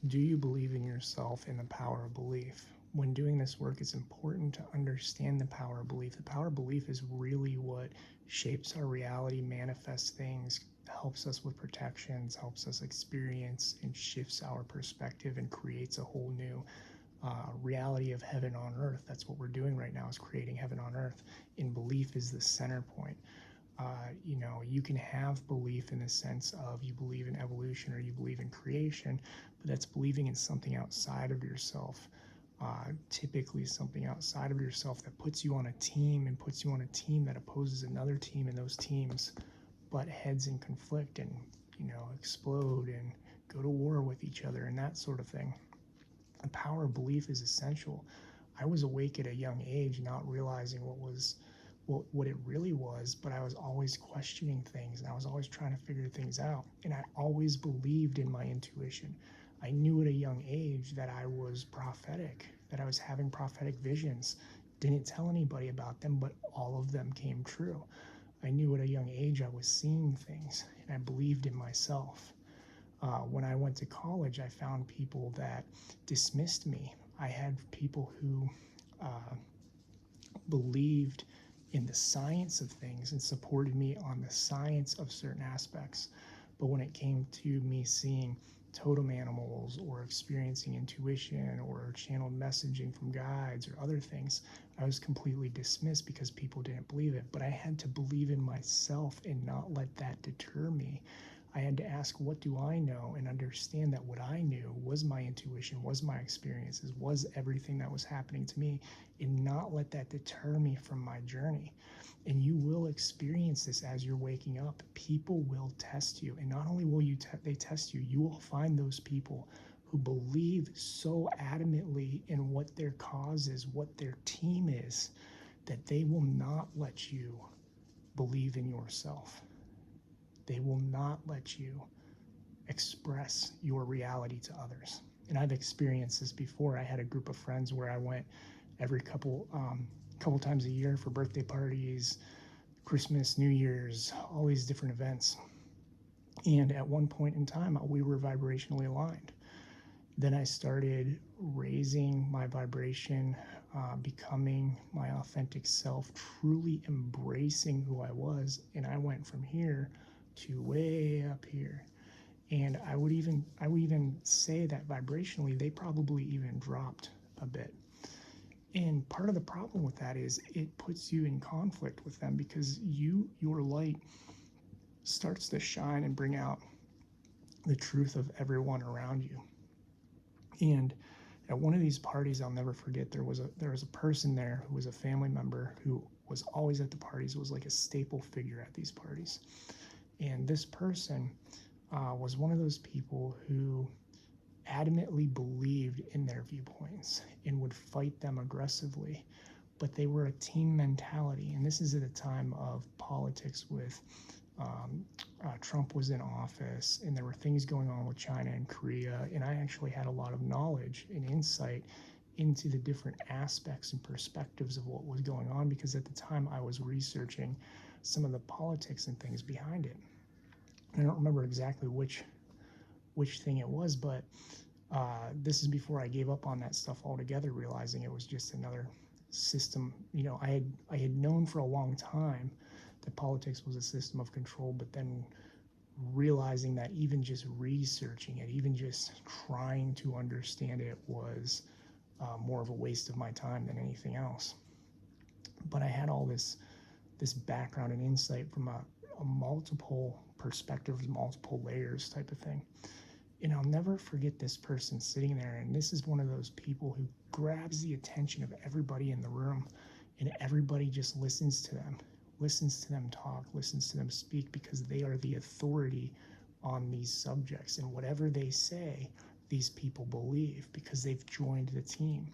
Do you believe in yourself and the power of belief? When doing this work, it's important to understand the power of belief. The power of belief is really what shapes our reality, manifests things, helps us with protections, helps us experience and shifts our perspective and creates a whole new reality of heaven on earth. That's what we're doing right now, is creating heaven on earth. And belief is the center point. You can have belief in the sense of you believe in evolution or you believe in creation, but that's believing in something outside of yourself. Typically, something outside of yourself that puts you on a team and puts you on a team that opposes another team, and those teams butt heads and conflict and explode and go to war with each other and that sort of thing. The power of belief is essential. I was awake at a young age, not realizing what it really was, but I was always questioning things and I was always trying to figure things out. And I always believed in my intuition. I knew at a young age that I was prophetic, that I was having prophetic visions. Didn't tell anybody about them, but all of them came true. I knew at a young age I was seeing things and I believed in myself. When I went to college, I found people that dismissed me. I had people who uh, believed in the science of things and supported me on the science of certain aspects. But when it came to me seeing totem animals or experiencing intuition or channeled messaging from guides or other things, I was completely dismissed because people didn't believe it. But I had to believe in myself and not let that deter me. I had to ask, what do I know? And understand that what I knew was my intuition, was my experiences, was everything that was happening to me, and not let that deter me from my journey. And you will experience this as you're waking up. People will test you. And not only will they test you, you will find those people who believe so adamantly in what their cause is, what their team is, that they will not let you believe in yourself. They will not let you express your reality to others. And I've experienced this before. I had a group of friends where I went every couple times a year for birthday parties, Christmas, New Year's, all these different events. And at one point in time, we were vibrationally aligned. Then I started raising my vibration, becoming my authentic self, truly embracing who I was. And I went from here to way up here. And I would even say that vibrationally they probably even dropped a bit. And part of the problem with that is it puts you in conflict with them because your light starts to shine and bring out the truth of everyone around you. And at one of these parties, I'll never forget, there was a person there who was a family member who was always at the parties, was like a staple figure at these parties. And this person was one of those people who adamantly believed in their viewpoints and would fight them aggressively. But they were a team mentality. And this is at a time of politics with Trump was in office and there were things going on with China and Korea. And I actually had a lot of knowledge and insight into the different aspects and perspectives of what was going on because at the time I was researching some of the politics and things behind it. And I don't remember exactly which thing it was, but this is before I gave up on that stuff altogether, realizing it was just another system. I had known for a long time that politics was a system of control, but then realizing that even just researching it, even just trying to understand it was more of a waste of my time than anything else. But I had all this background and insight from a multiple perspectives, multiple layers type of thing. And I'll never forget this person sitting there. And this is one of those people who grabs the attention of everybody in the room, and everybody just listens to them talk, listens to them speak because they are the authority on these subjects. And whatever they say, these people believe because they've joined the team.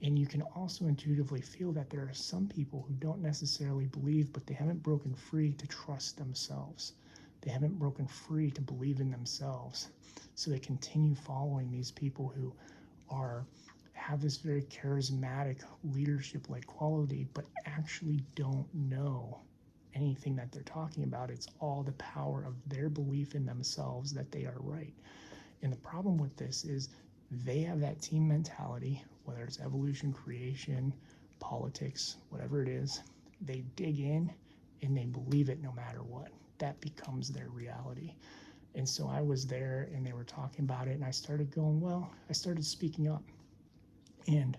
And you can also intuitively feel that there are some people who don't necessarily believe, but they haven't broken free to trust themselves. They haven't broken free to believe in themselves. So they continue following these people who have this very charismatic leadership-like quality, but actually don't know anything that they're talking about. It's all the power of their belief in themselves that they are right. And the problem with this is they have that team mentality, whether it's evolution, creation, politics, whatever it is. They dig in and they believe it no matter what. That becomes their reality. And so I was there and they were talking about it, and I started going, well, I started speaking up. And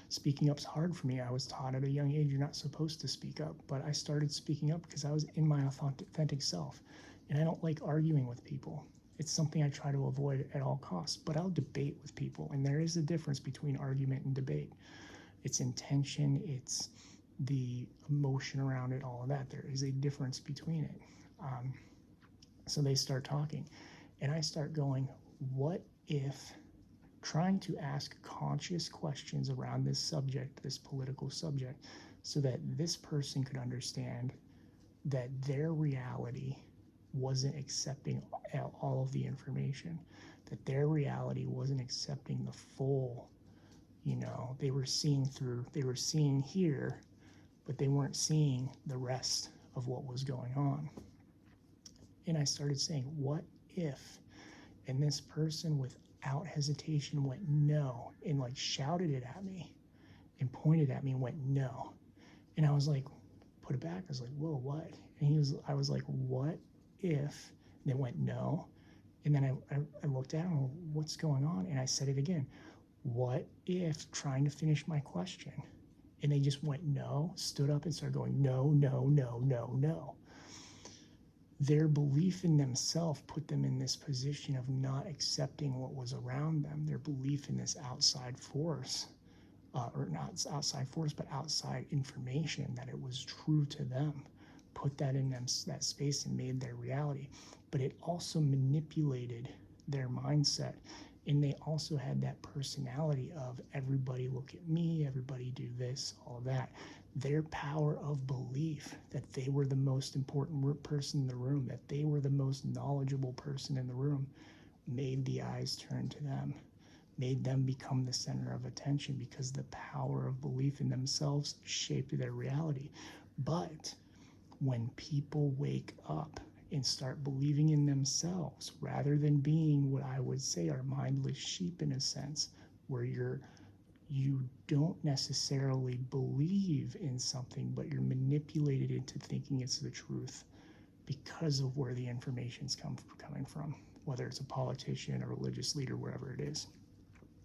speaking up's hard for me. I was taught at a young age you're not supposed to speak up, but I started speaking up because I was in my authentic self. And I don't like arguing with people. It's something I try to avoid at all costs, but I'll debate with people. And there is a difference between argument and debate. It's intention, it's the emotion around it, all of that. There is a difference between it. So they start talking, and I start going, what if trying to ask conscious questions around this subject, this political subject, so that this person could understand that their reality wasn't accepting all of the information, that their reality wasn't accepting the full, they were seeing here, but they weren't seeing the rest of what was going on. And I started saying, what if? And this person, without hesitation, went no, and like shouted it at me and pointed at me and went no. And I was like, put it back. I was like, whoa, what? And I was like, what if? And they went no. And then I looked at him, what's going on? And I said it again. What if, trying to finish my question? And they just went no, stood up and started going no, no, no, no, no. Their belief in themselves put them in this position of not accepting what was around them. Their belief in this outside force, or not outside force, but outside information, that it was true to them, put that in them, that space, and made their reality. But it also manipulated their mindset. And they also had that personality of everybody look at me, everybody do this, all of that. Their power of belief that they were the most important person in the room, that they were the most knowledgeable person in the room, made the eyes turn to them, made them become the center of attention, because the power of belief in themselves shaped their reality. But when people wake up and start believing in themselves, rather than being what I would say are mindless sheep in a sense, where you don't necessarily believe in something, but you're manipulated into thinking it's the truth because of where the information's coming from, whether it's a politician, a religious leader, wherever it is.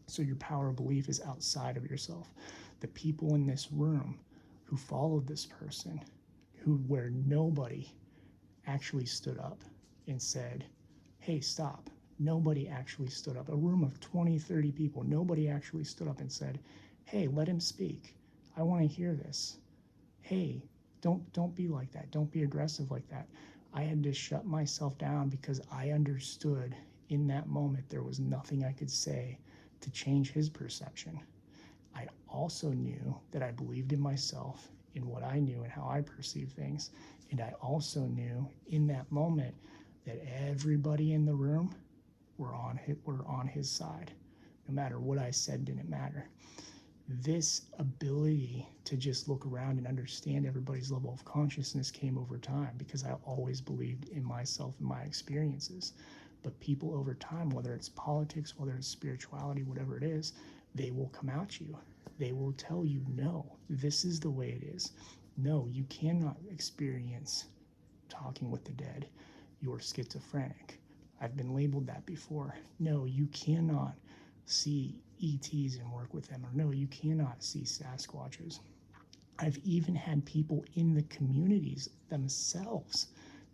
So your power of belief is outside of yourself. The people in this room who followed this person, where nobody actually stood up and said, hey, stop. Nobody actually stood up. A room of 20, 30 people, nobody actually stood up and said, hey, let him speak. I want to hear this. Hey, don't be like that. Don't be aggressive like that. I had to shut myself down because I understood in that moment there was nothing I could say to change his perception. I also knew that I believed in myself, in what I knew and how I perceived things. And I also knew in that moment that everybody in the room were on his side. No matter what I said didn't matter. This ability to just look around and understand everybody's level of consciousness came over time, because I always believed in myself and my experiences. But people over time, whether it's politics, whether it's spirituality, whatever it is, they will come at you. They will tell you, no, this is the way it is. No, you cannot experience talking with the dead. You're schizophrenic. I've been labeled that before. No, you cannot see ETs and work with them. Or no, you cannot see Sasquatches. I've even had people in the communities themselves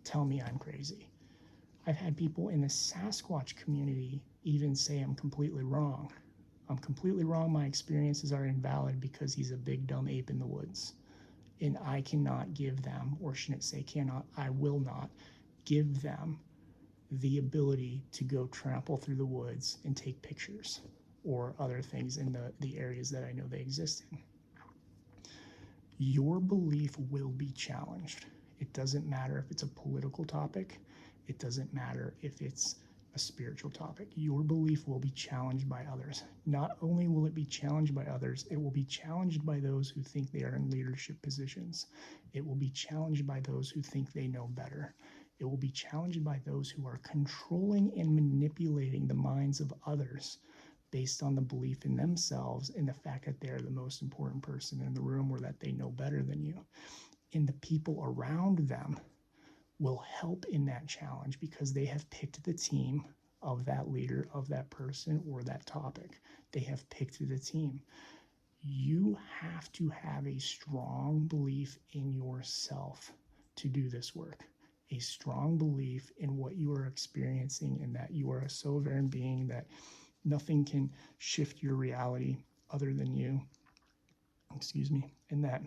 tell me I'm crazy. I've had people in the Sasquatch community even say I'm completely wrong. I'm completely wrong. My experiences are invalid because he's a big dumb ape in the woods. And I cannot give them, or shouldn't say cannot, I will not give them the ability to go trample through the woods and take pictures or other things in the areas that I know they exist in. Your belief will be challenged. It doesn't matter if it's a political topic. It doesn't matter if it's a spiritual topic. Your belief will be challenged by others. Not only will it be challenged by others, it will be challenged by those who think they are in leadership positions. It will be challenged by those who think they know better. It will be challenged by those who are controlling and manipulating the minds of others based on the belief in themselves and the fact that they're the most important person in the room or that they know better than you. And the people around them will help in that challenge because they have picked the team of that leader, of that person, or that topic. They have picked the team. You have to have a strong belief in yourself to do this work, a strong belief in what you are experiencing and that you are a sovereign being, that nothing can shift your reality other than you, and that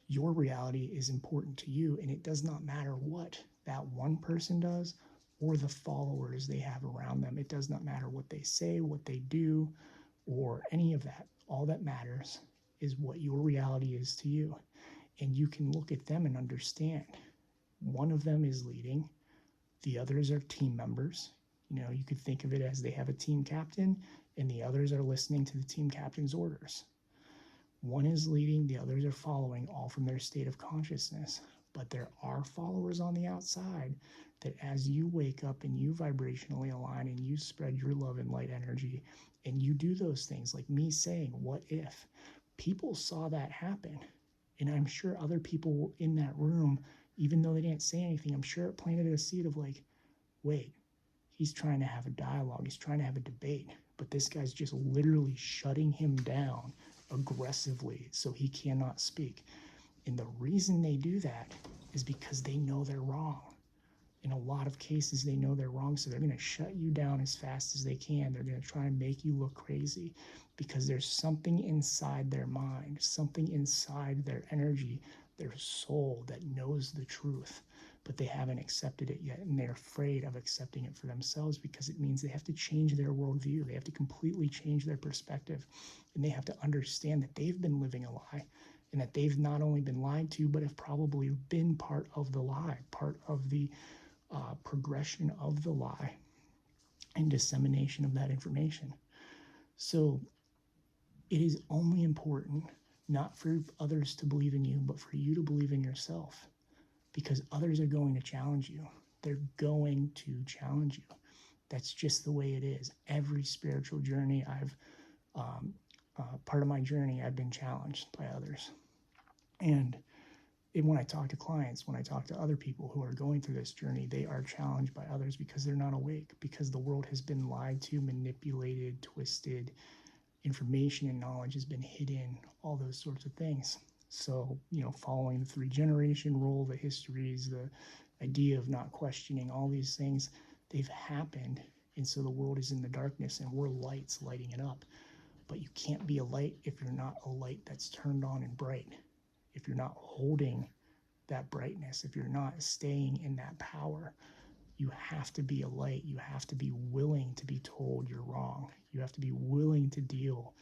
your reality is important to you, and it does not matter what that one person does or the followers they have around them. It does not matter what they say, what they do, or any of that. All that matters is what your reality is to you. And you can look at them and understand. One of them is leading, the others are team members. You could think of it as they have a team captain, and the others are listening to the team captain's orders. One is leading, the others are following, all from their state of consciousness. But there are followers on the outside that as you wake up and you vibrationally align and you spread your love and light energy and you do those things, like me saying, what if? People saw that happen. And I'm sure other people in that room, even though they didn't say anything, I'm sure it planted a seed of like, wait, he's trying to have a dialogue, he's trying to have a debate, but this guy's just literally shutting him down aggressively so he cannot speak. And the reason they do that is because they know they're wrong. In a lot of cases, they know they're wrong, so they're going to shut you down as fast as they can. They're going to try and make you look crazy because there's something inside their mind, something inside their energy, their soul that knows the truth, but they haven't accepted it yet, and they're afraid of accepting it for themselves because it means they have to change their worldview. They have to completely change their perspective, and they have to understand that they've been living a lie, and that they've not only been lied to, but have probably been part of the lie, part of the progression of the lie and dissemination of that information. So it is only important not for others to believe in you, but for you to believe in yourself, because others are going to challenge you. They're going to challenge you. That's just the way it is. Every spiritual journey part of my journey, I've been challenged by others. And when I talk to clients, when I talk to other people who are going through this journey, they are challenged by others because they're not awake, because the world has been lied to, manipulated, twisted, information and knowledge has been hidden, all those sorts of things. So, following the 3-generation rule, the histories, the idea of not questioning, all these things, they've happened. And so the world is in the darkness and we're lights lighting it up. But you can't be a light if you're not a light that's turned on and bright. If you're not holding that brightness, if you're not staying in that power, you have to be a light. You have to be willing to be told you're wrong. You have to be willing to deal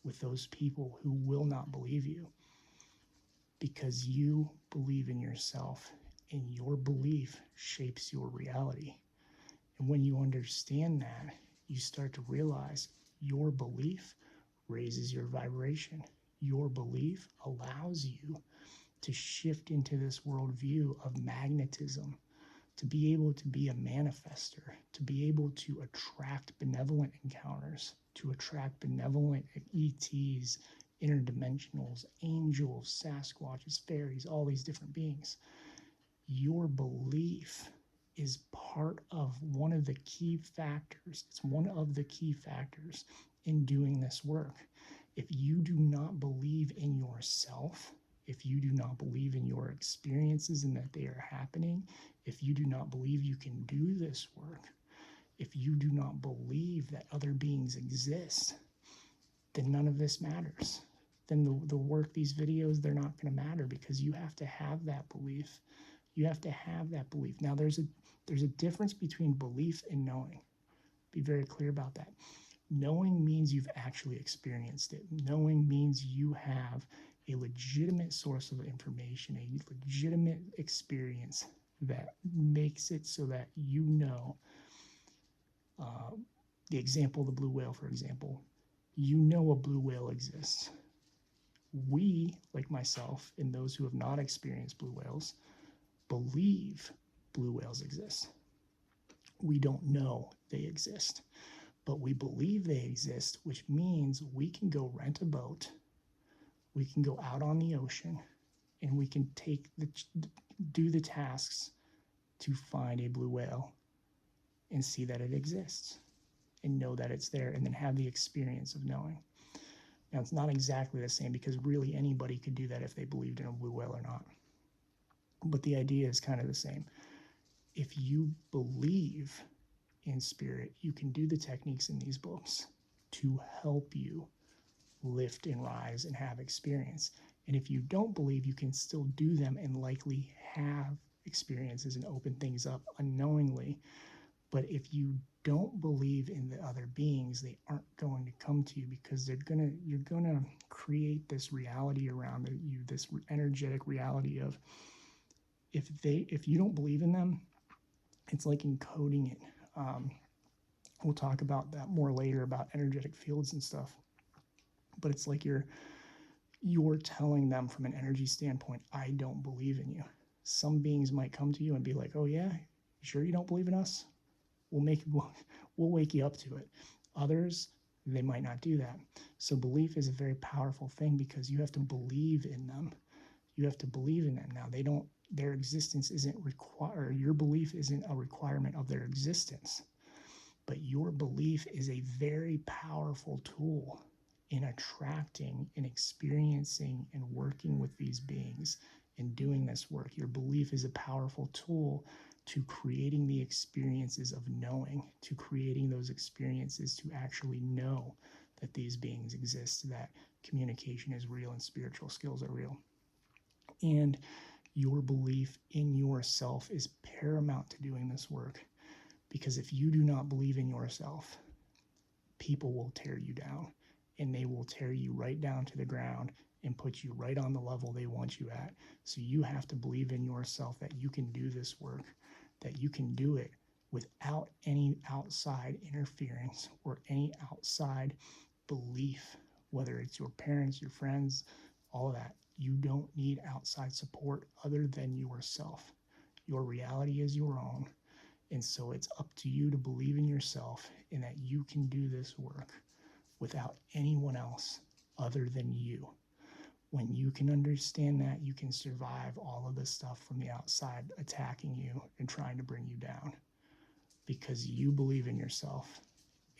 with those people who will not believe you, because you believe in yourself and your belief shapes your reality. And when you understand that, you start to realize your belief raises your vibration. Your belief allows you to shift into this worldview of magnetism, to be able to be a manifester, to be able to attract benevolent encounters, to attract benevolent ETs, interdimensionals, angels, Sasquatches, faeries, all these different beings. Your belief is part of one of the key factors. It's one of the key factors in doing this work. If you do not believe in yourself, if you do not believe in your experiences and that they are happening, if you do not believe you can do this work, if you do not believe that other beings exist, then none of this matters. Then the work, these videos, they're not going to matter, because you have to have that belief. You have to have that belief. Now, there's a difference between belief and knowing. Be very clear about that. Knowing means you've actually experienced it. Knowing means you have a legitimate source of information, a legitimate experience that makes it so that you know. The example, the blue whale, for example, you know a blue whale exists. We, like myself and those who have not experienced blue whales, believe blue whales exist. We don't know they exist, but we believe they exist, which means we can go rent a boat, we can go out on the ocean, and we can do the tasks to find a blue whale and see that it exists and know that it's there, and then have the experience of knowing. Now, it's not exactly the same, because really anybody could do that if they believed in a blue whale or not. But the idea is kind of the same. If you believe in spirit, you can do the techniques in these books to help you lift and rise and have experience. And if you don't believe, you can still do them and likely have experiences and open things up unknowingly. But if you don't believe in the other beings, they aren't going to come to you, because you're gonna create this reality around you, this energetic reality of, if you don't believe in them, it's like encoding it. We'll talk about that more later, about energetic fields and stuff. But it's like you're telling them from an energy standpoint, I don't believe in you. Some beings might come to you and be like, oh yeah, you sure you don't believe in us? We'll wake you up to it. Others, they might not do that. So belief is a very powerful thing, because you have to believe in them. You have to believe in them. Now, their existence isn't required. Your belief isn't a requirement of their existence, but your belief is a very powerful tool in attracting and experiencing and working with these beings and doing this work. Your belief is a powerful tool to creating the experiences of knowing, to creating those experiences to actually know that these beings exist, that communication is real and spiritual skills are real. And your belief in yourself is paramount to doing this work, because if you do not believe in yourself, people will tear you down, and they will tear you right down to the ground and put you right on the level they want you at. So you have to believe in yourself that you can do this work, that you can do it without any outside interference or any outside belief, whether it's your parents, your friends, all of that. You don't need outside support other than yourself. Your reality is your own. And so it's up to you to believe in yourself and that you can do this work without anyone else other than you. When you can understand that, you can survive all of the stuff from the outside attacking you and trying to bring you down, because you believe in yourself,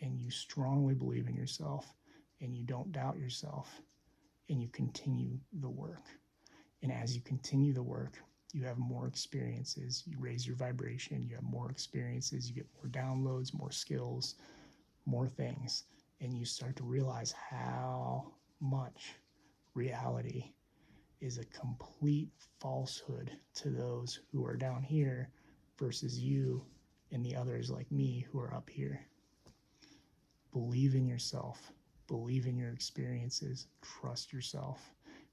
and you strongly believe in yourself, and you don't doubt yourself, and you continue the work. And as you continue the work, you have more experiences, you raise your vibration, you have more experiences, you get more downloads, more skills, more things, and you start to realize how much reality is a complete falsehood to those who are down here versus you and the others like me who are up here. Believe in yourself, believe in your experiences, trust yourself,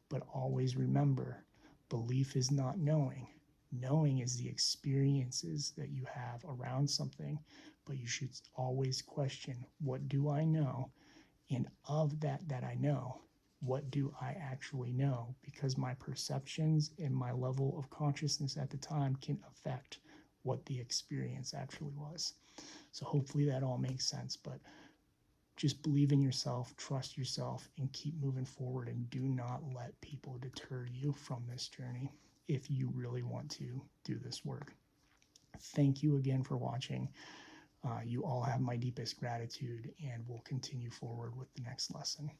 but always remember, belief is not knowing. Knowing is the experiences that you have around something, but you should always question, what do I know? And of that I know, what do I actually know? Because my perceptions and my level of consciousness at the time can affect what the experience actually was. So hopefully that all makes sense, but just believe in yourself, trust yourself, and keep moving forward, and do not let people deter you from this journey if you really want to do this work. Thank you again for watching. You all have my deepest gratitude, and we'll continue forward with the next lesson.